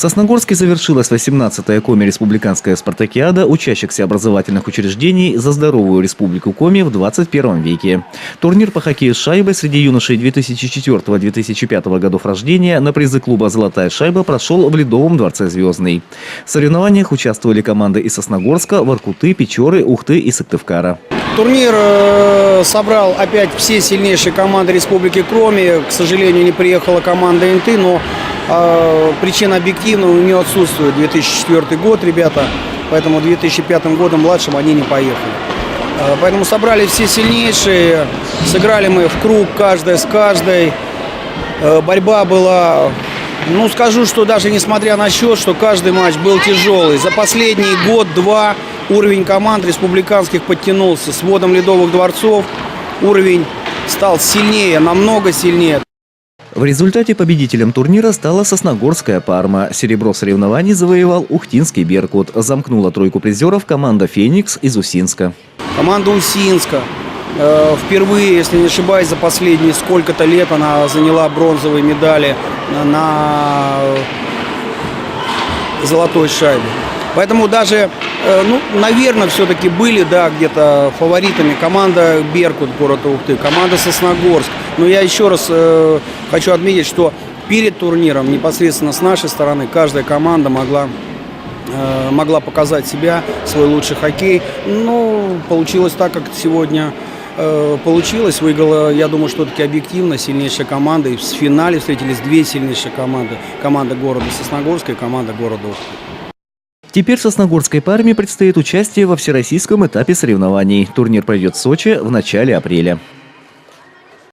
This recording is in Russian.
В Сосногорске завершилась 18-я Коми республиканская спартакиада учащихся образовательных учреждений за здоровую республику Коми в 21 веке. Турнир по хоккею с шайбой среди юношей 2004-2005 годов рождения на призы клуба «Золотая шайба» прошел в Ледовом дворце «Звездный». В соревнованиях участвовали команды из Сосногорска, Воркуты, Печоры, Ухты и Сыктывкара. Турнир собрал опять все сильнейшие команды Республики Коми. К сожалению, не приехала команда НТ, но причина объективна, у нее отсутствует 2004 год, ребята. Поэтому 2005 годом младшим они не поехали. Поэтому собрали все сильнейшие. Сыграли мы в круг, каждая с каждой. Борьба была, скажу, что даже несмотря на счет, что каждый матч был тяжелый. За последний год-два уровень команд республиканских подтянулся. С вводом Ледовых дворцов уровень стал сильнее, намного сильнее. В результате победителем турнира стала Сосногорская «Парма». Серебро соревнований завоевал Ухтинский «Беркут». Замкнула тройку призеров команда «Феникс» из Усинска. Команда Усинска впервые, если не ошибаюсь, за последние сколько-то лет она заняла бронзовые медали на золотой шайбе. Поэтому даже, наверное, все-таки были, где-то фаворитами команда «Беркут», город Ухты, команда «Сосногорск». Но я еще раз хочу отметить, что перед турниром непосредственно с нашей стороны каждая команда могла показать себя, свой лучший хоккей. Но получилось так, как сегодня получилось. Выиграла, я думаю, что таки объективно сильнейшая команда. И в финале встретились две сильнейшие команды. Команда города Сосногорска и команда города Ухты. Теперь Сосногорской «Парме» предстоит участие во всероссийском этапе соревнований. Турнир пройдет в Сочи в начале апреля.